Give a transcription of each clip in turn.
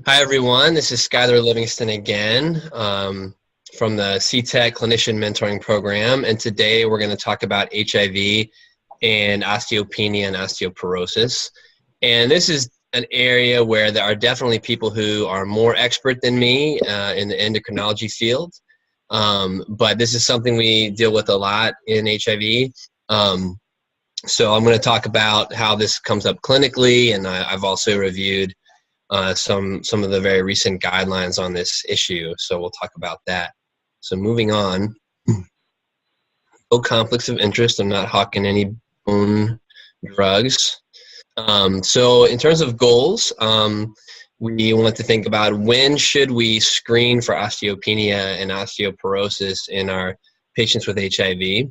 Hi, everyone. This is Skylar Livingston again from the CTEC Clinician Mentoring Program. And today we're going to talk about HIV and osteopenia and osteoporosis. And this is an area where there are definitely people who are more expert than me in the endocrinology field. But this is something we deal with a lot in HIV. So I'm going to talk about how this comes up clinically, and I've also reviewed some of the very recent guidelines on this issue, so we'll talk about that. So moving on, no conflicts of interest. I'm not hawking any bone drugs. So in terms of goals, we want to think about when should we screen for osteopenia and osteoporosis in our patients with HIV.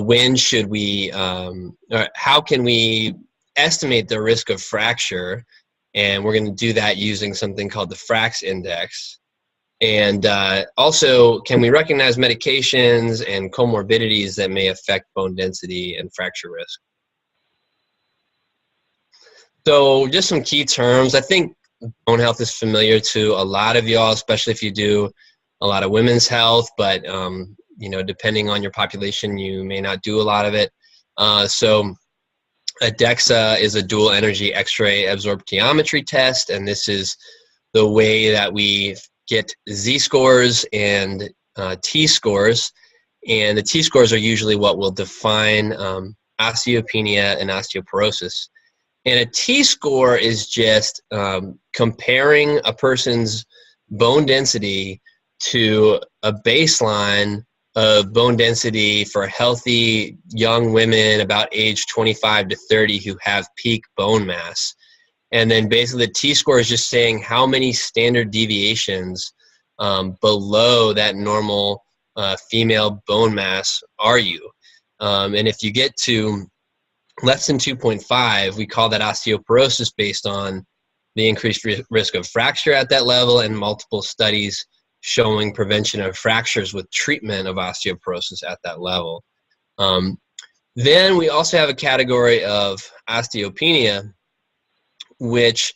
When should we, or how can we estimate the risk of fracture? And we're going to do that using something called the FRAX index. And also, can we recognize medications and comorbidities that may affect bone density and fracture risk? So just some key terms. I think bone health is familiar to a lot of y'all, especially if you do a lot of women's health, but depending on your population, you may not do a lot of it. So a DEXA is a dual energy X-ray absorptiometry test, and this is the way that we get Z-scores and T-scores, and the T-scores are usually what will define osteopenia and osteoporosis. And a T-score is just comparing a person's bone density to a baseline of bone density for healthy young women about age 25 to 30 who have peak bone mass. And then basically the T-score is just saying how many standard deviations below that normal female bone mass are you. And if you get to less than 2.5, we call that osteoporosis based on the increased risk of fracture at that level and multiple studies showing prevention of fractures with treatment of osteoporosis at that level. Then we also have a category of osteopenia, which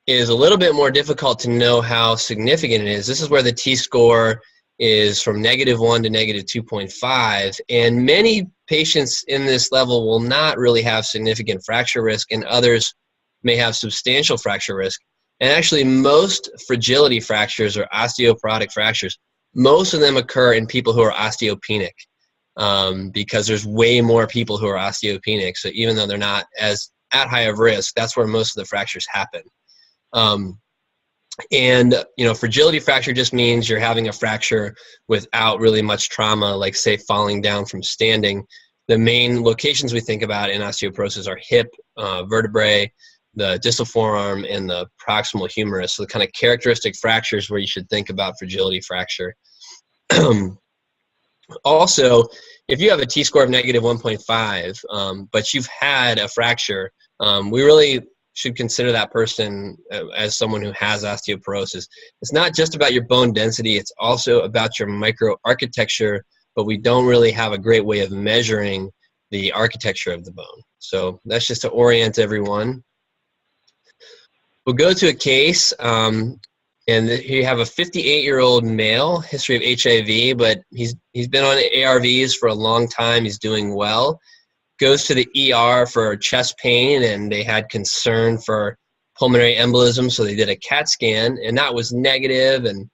is a little bit more difficult to know how significant it is. This is where the T-score is from -1 to -2.5, and many patients in this level will not really have significant fracture risk, and others may have substantial fracture risk. And actually, most fragility fractures or osteoporotic fractures, most of them occur in people who are osteopenic because there's way more people who are osteopenic. So even though they're not as at high of risk, that's where most of the fractures happen. Fragility fracture just means you're having a fracture without really much trauma, like say falling down from standing. The main locations we think about in osteoporosis are hip, vertebrae, the distal forearm, and the proximal humerus. So the kind of characteristic fractures where you should think about fragility fracture. Also, if you have a T-score of -1.5, but you've had a fracture, we really should consider that person as someone who has osteoporosis. It's not just about your bone density, it's also about your microarchitecture, but we don't really have a great way of measuring the architecture of the bone. So that's just to orient everyone. We'll go to a case, and here you have a 58-year-old male, history of HIV, but he's been on ARVs for a long time. He's doing well. Goes to the ER for chest pain, and they had concern for pulmonary embolism, so they did a CAT scan, and that was negative, and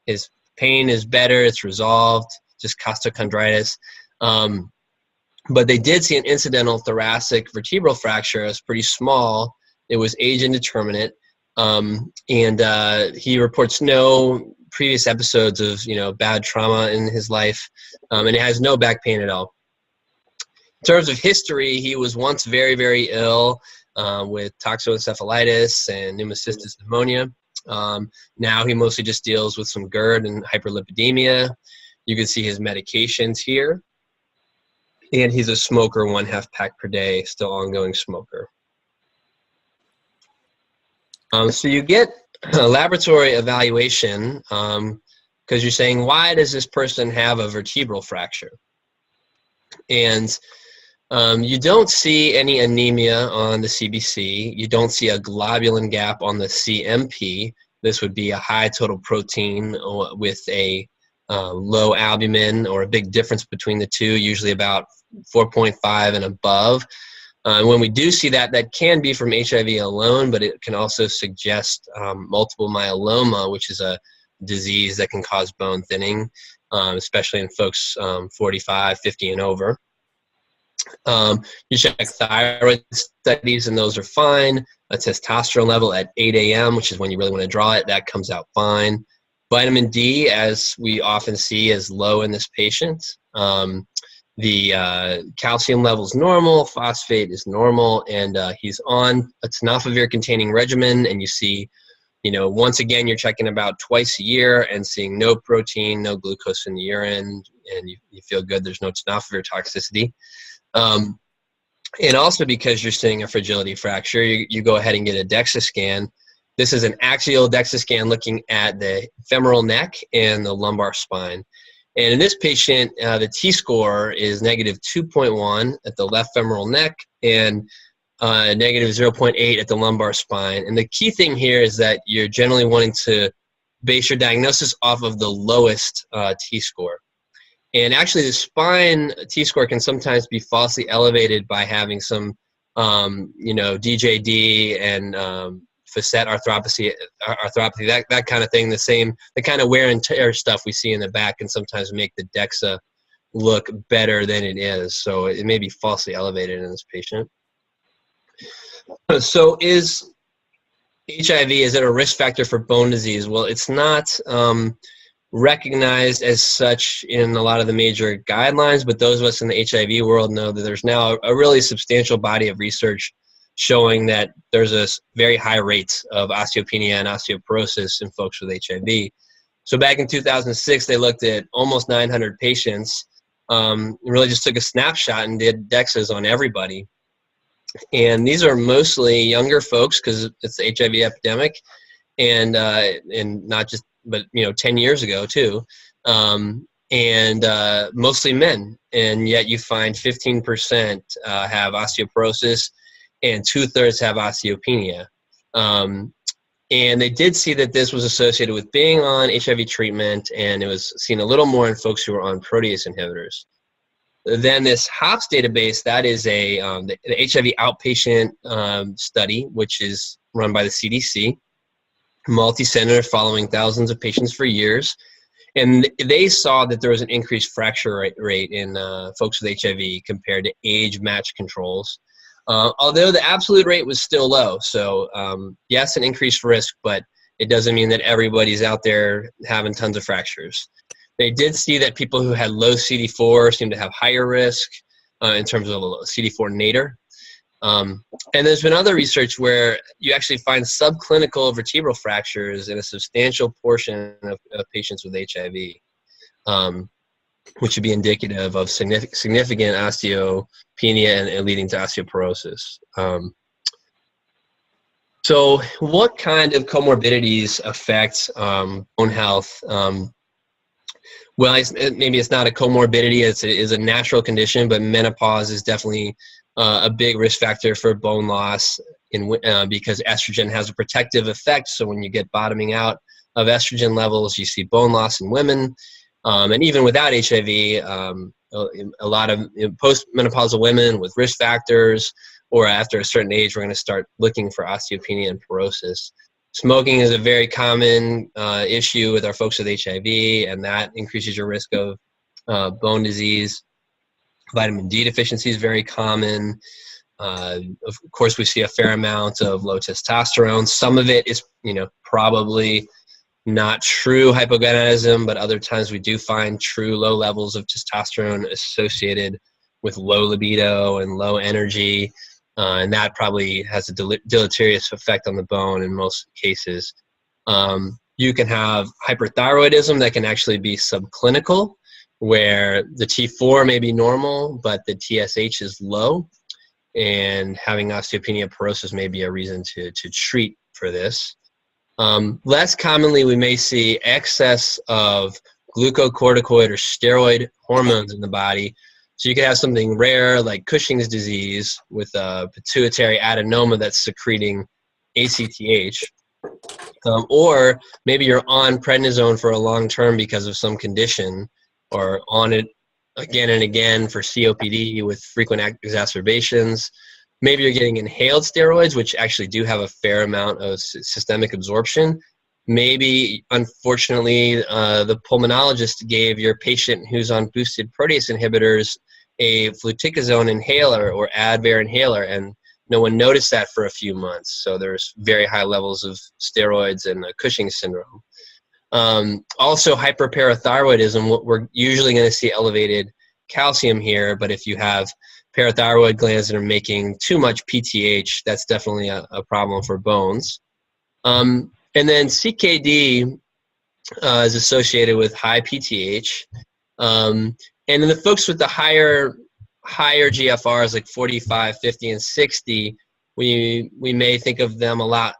his pain is better. It's resolved, just costochondritis. But they did see an incidental thoracic vertebral fracture. It's pretty small. It was age indeterminate. And he reports no previous episodes of bad trauma in his life, and he has no back pain at all. In terms of history, he was once very, very ill with toxoencephalitis and pneumocystis pneumonia. Now he mostly just deals with some GERD and hyperlipidemia. You can see his medications here. And he's a smoker, 1/2 pack per day, still ongoing smoker. So you get a laboratory evaluation because you're saying, why does this person have a vertebral fracture? And You don't see any anemia on the CBC. You don't see a globulin gap on the CMP. This would be a high total protein with a low albumin, or a big difference between the two, usually about 4.5 and above. When we do see that, that can be from HIV alone, but it can also suggest multiple myeloma, which is a disease that can cause bone thinning, especially in folks 45, 50 and over. You check thyroid studies, and those are fine. A testosterone level at 8 a.m., which is when you really want to draw it, that comes out fine. Vitamin D, as we often see, is low in this patient. The calcium level is normal, phosphate is normal, and he's on a tenofovir-containing regimen, and you see, once again, you're checking about twice a year and seeing no protein, no glucose in the urine, and you feel good. There's no tenofovir toxicity. And also, because you're seeing a fragility fracture, you go ahead and get a DEXA scan. This is an axial DEXA scan looking at the femoral neck and the lumbar spine. And in this patient, the T-score is negative 2.1 at the left femoral neck and negative 0.8 at the lumbar spine. And the key thing here is that you're generally wanting to base your diagnosis off of the lowest T-score. And actually, the spine T-score can sometimes be falsely elevated by having some, DJD and facet arthropathy, that kind of thing. The kind of wear and tear stuff we see in the back can sometimes make the DEXA look better than it is. So it may be falsely elevated in this patient. So is HIV, is it a risk factor for bone disease? Well, it's not recognized as such in a lot of the major guidelines, but those of us in the HIV world know that there's now a really substantial body of research showing that there's a very high rate of osteopenia and osteoporosis in folks with HIV. So back in 2006, they looked at almost 900 patients, really just took a snapshot and did DEXAs on everybody. And these are mostly younger folks because it's the HIV epidemic, and not just, but 10 years ago too, and mostly men. And yet you find 15% have osteoporosis, and 2/3 have osteopenia. And they did see that this was associated with being on HIV treatment, and it was seen a little more in folks who were on protease inhibitors. Then this HOPS database, that is the HIV outpatient study, which is run by the CDC, multi-center, following thousands of patients for years. And they saw that there was an increased fracture rate in folks with HIV compared to age-matched controls. Although the absolute rate was still low. So yes, an increased risk, but it doesn't mean that everybody's out there having tons of fractures. They did see that people who had low CD4 seem to have higher risk in terms of CD4 nadir. And there's been other research where you actually find subclinical vertebral fractures in a substantial portion of patients with HIV, which would be indicative of significant osteopenia and leading to osteoporosis. So what kind of comorbidities affect bone health? Well, maybe it's not a comorbidity, it is a natural condition, but menopause is definitely a big risk factor for bone loss because estrogen has a protective effect. So when you get bottoming out of estrogen levels, you see bone loss in women. And even without HIV, a lot of postmenopausal women with risk factors, or after a certain age, we're going to start looking for osteopenia and porosis. Smoking is a very common issue with our folks with HIV, and that increases your risk of bone disease. Vitamin D deficiency is very common. Of course, we see a fair amount of low testosterone. Some of it is, probably not true hypogonadism, but other times we do find true low levels of testosterone associated with low libido and low energy. And that probably has a deleterious effect on the bone in most cases. You can have hyperthyroidism that can actually be subclinical, where the T4 may be normal, but the TSH is low, and having osteopenia porosis may be a reason to treat for this. Less commonly, we may see excess of glucocorticoid or steroid hormones in the body. So you could have something rare like Cushing's disease with a pituitary adenoma that's secreting ACTH. Or maybe you're on prednisone for a long term because of some condition, or on it again and again for COPD with frequent exacerbations. Maybe you're getting inhaled steroids, which actually do have a fair amount of systemic absorption. Maybe, unfortunately, the pulmonologist gave your patient who's on boosted protease inhibitors a fluticasone inhaler or Advair inhaler, and no one noticed that for a few months. So there's very high levels of steroids and Cushing's syndrome. Also, hyperparathyroidism, we're usually going to see elevated calcium here, but if you have parathyroid glands that are making too much PTH, that's definitely a problem for bones. And then CKD is associated with high PTH. And then the folks with the higher GFRs, like 45, 50, and 60, we may think of them a lot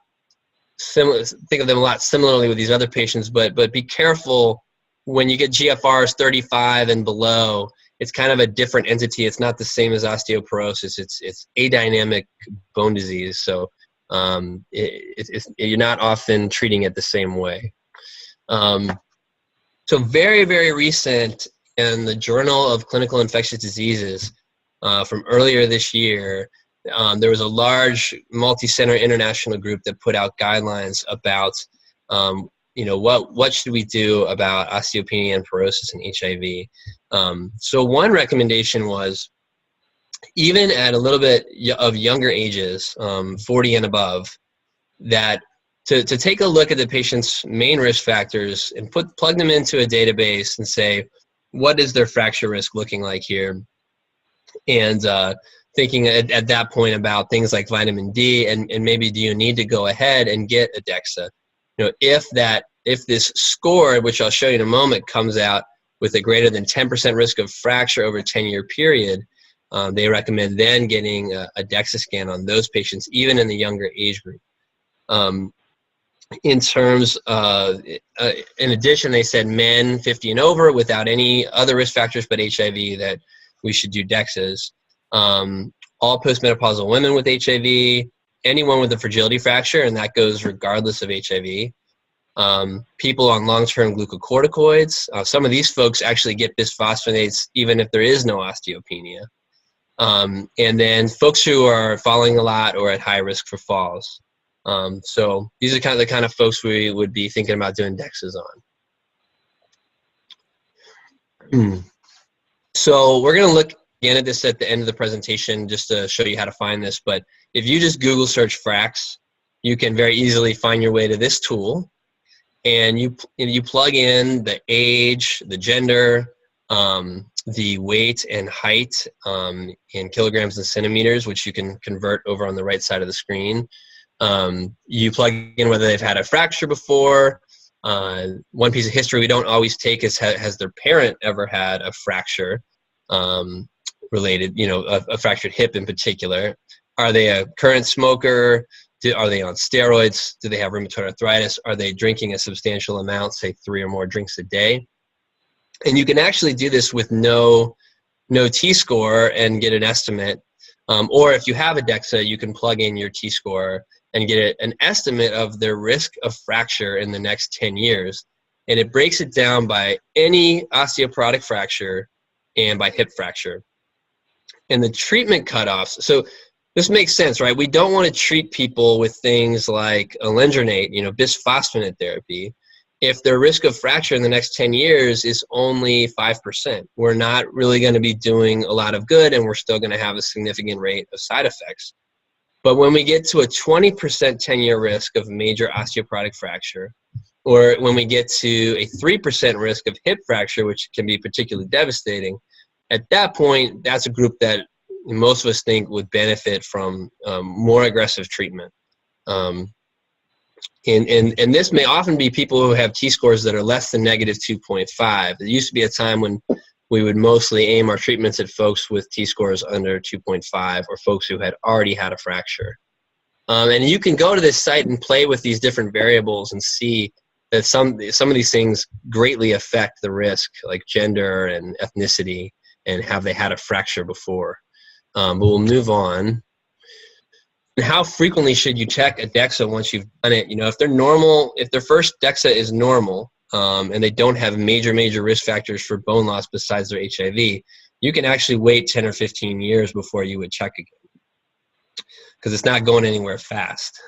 similarly with these other patients, but be careful when you get GFRs 35 and below. It's kind of a different entity. It's not the same as osteoporosis. It's adynamic bone disease, so you're not often treating it the same way. So very, very recent in the Journal of Clinical Infectious Diseases from earlier this year, there was a large multi-center international group that put out guidelines about what should we do about osteopenia and porosis and HIV. So one recommendation was, even at a little bit of younger ages, 40 and above, that to take a look at the patient's main risk factors and plug them into a database and say, what is their fracture risk looking like here? And thinking at that point about things like vitamin D, and maybe do you need to go ahead and get a DEXA? If this score, which I'll show you in a moment, comes out with a greater than 10% risk of fracture over a 10-year period, they recommend then getting a DEXA scan on those patients, even in the younger age group. In terms of, in addition, they said men 50 and over without any other risk factors but HIV, that we should do DEXAs. All postmenopausal women with HIV, anyone with a fragility fracture, and that goes regardless of HIV. People on long-term glucocorticoids. Some of these folks actually get bisphosphonates even if there is no osteopenia. And then folks who are falling a lot or at high risk for falls. So these are the kind of folks we would be thinking about doing DEXAs on. So we're going to look again at this at the end of the presentation just to show you how to find this. But if you just Google search FRAX, you can very easily find your way to this tool. And you plug in the age, the gender, the weight and height in kilograms and centimeters, which you can convert over on the right side of the screen. You plug in whether they've had a fracture before. One piece of history we don't always take is, has their parent ever had a fracture related, a fractured hip in particular? Are they a current smoker? Are they on steroids? Do they have rheumatoid arthritis? Are they drinking a substantial amount, say 3 or more drinks a day? And you can actually do this with no T-score and get an estimate. Or if you have a DEXA, you can plug in your T-score and get an estimate of their risk of fracture in the next 10 years. And it breaks it down by any osteoporotic fracture and by hip fracture. And the treatment cutoffs, so this makes sense, right? We don't want to treat people with things like alendronate, bisphosphonate therapy, if their risk of fracture in the next 10 years is only 5%. We're not really going to be doing a lot of good, and we're still going to have a significant rate of side effects. But when we get to a 20% 10-year risk of major osteoporotic fracture, or when we get to a 3% risk of hip fracture, which can be particularly devastating, at that point, that's a group that most of us think would benefit from more aggressive treatment. And this may often be people who have T-scores that are less than negative 2.5. There used to be a time when we would mostly aim our treatments at folks with T-scores under 2.5 or folks who had already had a fracture. And you can go to this site and play with these different variables and see that some of these things greatly affect the risk, like gender and ethnicity. and have they had a fracture before. But we'll move on. And how frequently should you check a DEXA once you've done it? You know, if they're normal, if their first DEXA is normal, and they don't have major risk factors for bone loss besides their HIV, you can actually wait 10 or 15 years before you would check again, because it's not going anywhere fast.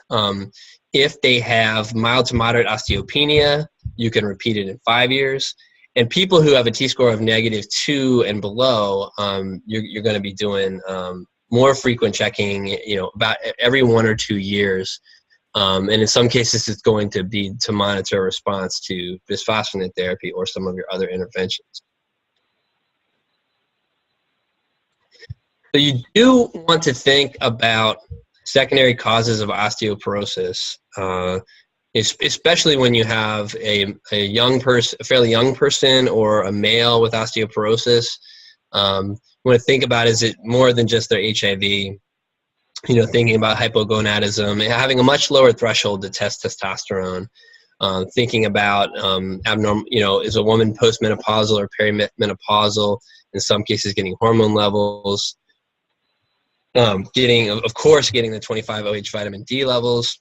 If they have mild to moderate osteopenia, you can repeat it in 5 years. And people who have a T-score of -2 and below, you're going to be doing more frequent checking, you know, about every 1 or 2 years. And in some cases, it's going to be to monitor a response to bisphosphonate therapy or some of your other interventions. So you do want to think about secondary causes of osteoporosis, especially when you have a young person, a fairly young person, or a male with osteoporosis. You want to think about, is it more than just their HIV? You know, thinking about hypogonadism, having a much lower threshold to test testosterone. Thinking about abnormal, you know, is a woman postmenopausal or perimenopausal? In some cases, getting hormone levels. Getting the 25-OH vitamin D levels.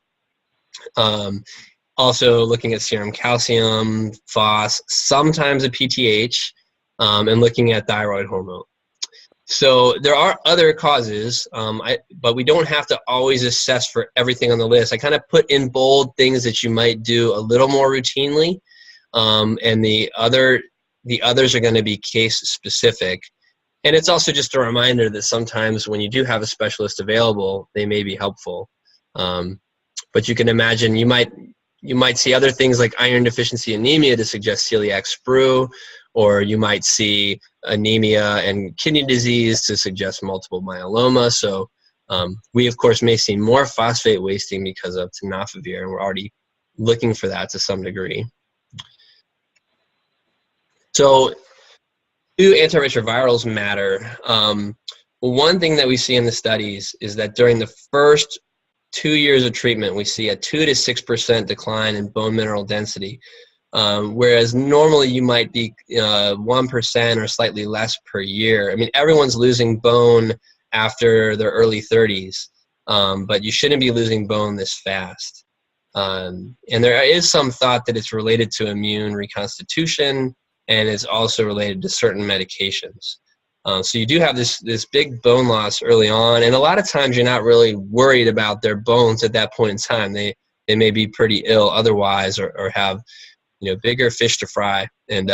Also looking at serum calcium, phos, sometimes a PTH, and looking at thyroid hormone. So there are other causes, but we don't have to always assess for everything on the list. I kind of put in bold things that you might do a little more routinely, and the others are going to be case specific. And it's also just a reminder that sometimes when you do have a specialist available, they may be helpful. But you can imagine you might see other things like iron deficiency anemia to suggest celiac sprue, or you might see anemia and kidney disease to suggest multiple myeloma. So we, of course, may see more phosphate wasting because of tenofovir, and we're already looking for that to some degree. So do antiretrovirals matter? One thing that we see in the studies is that during the first 2 years of treatment, we see a 2 to 6% decline in bone mineral density. Whereas normally you might be 1% or slightly less per year. I mean, everyone's losing bone after their early 30s, but you shouldn't be losing bone this fast. And there is some thought that it's related to immune reconstitution, and it's also related to certain medications. So you do have this big bone loss early on, and a lot of times you're not really worried about their bones at that point in time. They may be pretty ill otherwise, or have, you know, bigger fish to fry. And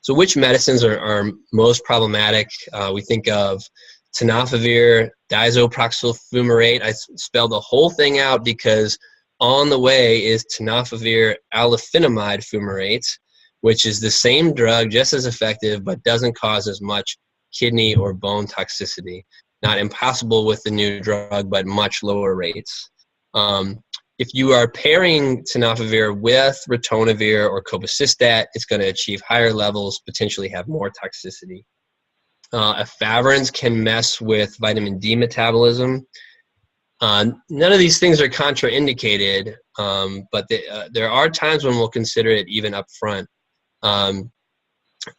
so which medicines are most problematic? We think of tenofovir, disoproxil fumarate. I spelled the whole thing out because on the way is tenofovir alafenamide fumarate, which is the same drug, just as effective, but doesn't cause as much kidney or bone toxicity. Not impossible with the new drug, but much lower rates. If you are pairing tenofovir with ritonavir or cobicistat, it's going to achieve higher levels, potentially have more toxicity. Efavirenz can mess with vitamin D metabolism. None of these things are contraindicated, but there are times when we'll consider it even up front. And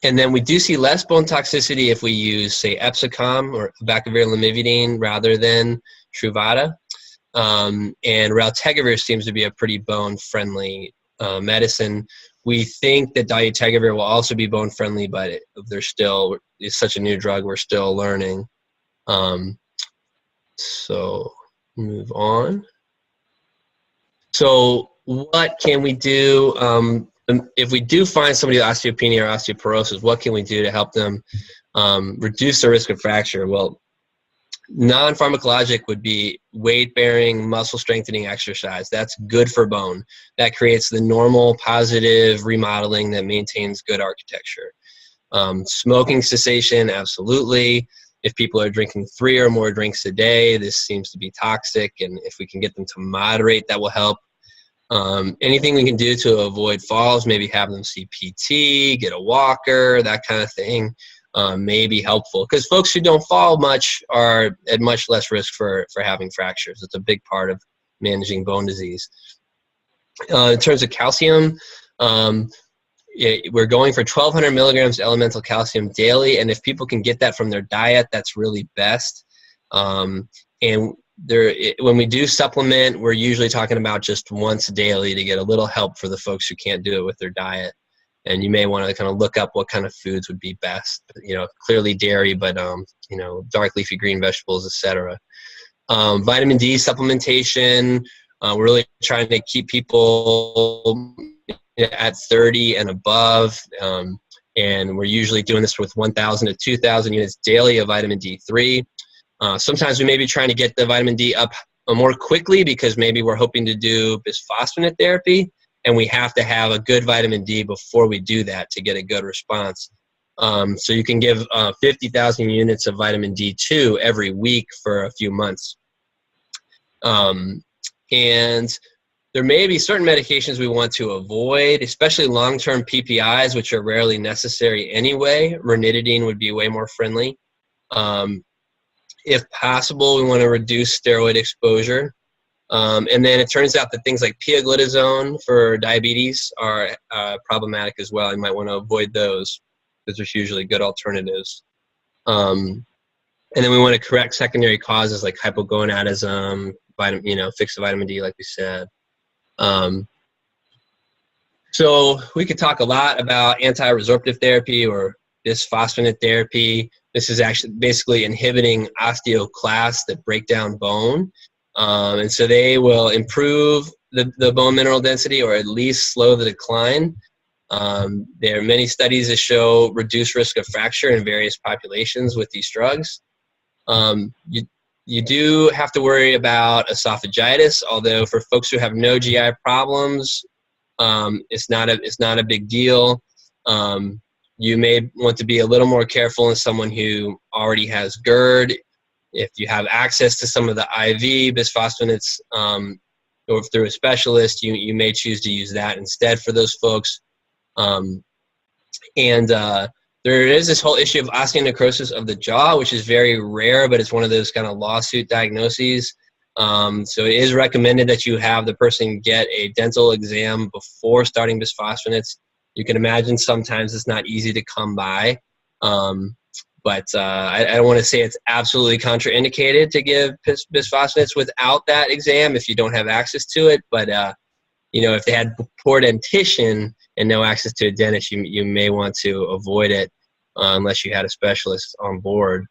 then we do see less bone toxicity if we use, say, Epsicom or abacavir lamivudine rather than Truvada. And raltegravir seems to be a pretty bone-friendly medicine. We think that dolutegravir will also be bone-friendly, but it's such a new drug, we're still learning. So move on. So what can we do? If we do find somebody with osteopenia or osteoporosis, what can we do to help them reduce the risk of fracture? Well, non-pharmacologic would be weight-bearing, muscle-strengthening exercise. That's good for bone. That creates the normal positive remodeling that maintains good architecture. Smoking cessation, absolutely. If people are drinking 3 or more drinks a day, this seems to be toxic, and if we can get them to moderate, that will help. Anything we can do to avoid falls, maybe have them see PT, get a walker, that kind of thing, may be helpful. Because folks who don't fall much are at much less risk for having fractures. It's a big part of managing bone disease. In terms of calcium, we're going for 1,200 milligrams elemental calcium daily, and if people can get that from their diet, that's really best. And when we do supplement, we're usually talking about just once daily to get a little help for the folks who can't do it with their diet. And you may want to kind of look up what kind of foods would be best. Clearly dairy, but dark leafy green vegetables, etc. Vitamin D supplementation. We're really trying to keep people at 30 and above, and we're usually doing this with 1,000 to 2,000 units daily of vitamin D3. Sometimes we may be trying to get the vitamin D up more quickly because maybe we're hoping to do bisphosphonate therapy, and we have to have a good vitamin D before we do that to get a good response. So you can give 50,000 units of vitamin D2 every week for a few months. And there may be certain medications we want to avoid, especially long-term PPIs, which are rarely necessary anyway. Ranitidine would be way more friendly. If possible, we want to reduce steroid exposure. And then it turns out that things like pioglitazone for diabetes are problematic as well. You might want to avoid those because there's usually good alternatives. And then we want to correct secondary causes like hypogonadism, fix the vitamin D like we said. So we could talk a lot about antiresorptive therapy or bisphosphonate therapy. This is actually basically inhibiting osteoclasts that break down bone. And so they will improve the bone mineral density or at least slow the decline. There are many studies that show reduced risk of fracture in various populations with these drugs. You do have to worry about esophagitis, although for folks who have no GI problems, it's not a big deal. You may want to be a little more careful in someone who already has GERD. If you have access to some of the IV bisphosphonates, or if through a specialist, you may choose to use that instead for those folks. There is this whole issue of osteonecrosis of the jaw, which is very rare, but it's one of those kind of lawsuit diagnoses. So it is recommended that you have the person get a dental exam before starting bisphosphonates. You can imagine sometimes it's not easy to come by. But I don't want to say it's absolutely contraindicated to give bisphosphonates without that exam if you don't have access to it. But if they had poor dentition and no access to a dentist, you may want to avoid it unless you had a specialist on board.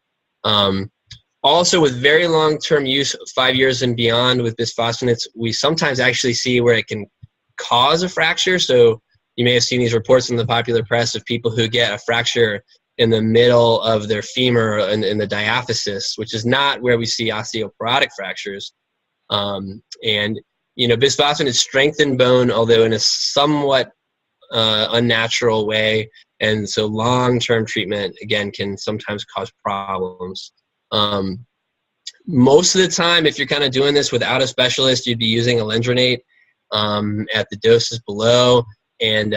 Also, with very long-term use, 5 years and beyond with bisphosphonates, we sometimes actually see where it can cause a fracture. So you may have seen these reports in the popular press of people who get a fracture in the middle of their femur in the diaphysis, which is not where we see osteoporotic fractures. Bisphosphonates strengthen bone, although in a somewhat unnatural way, and so long-term treatment, again, can sometimes cause problems. Most of the time, if you're kind of doing this without a specialist, you'd be using alendronate at the doses below, and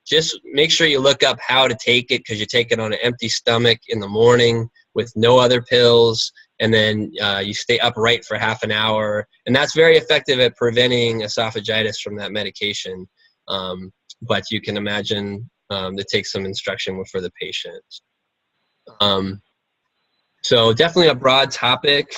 just make sure you look up how to take it, because you take it on an empty stomach in the morning with no other pills, and then you stay upright for half an hour, and that's very effective at preventing esophagitis from that medication. But you can imagine that takes some instruction for the patient. So definitely a broad topic.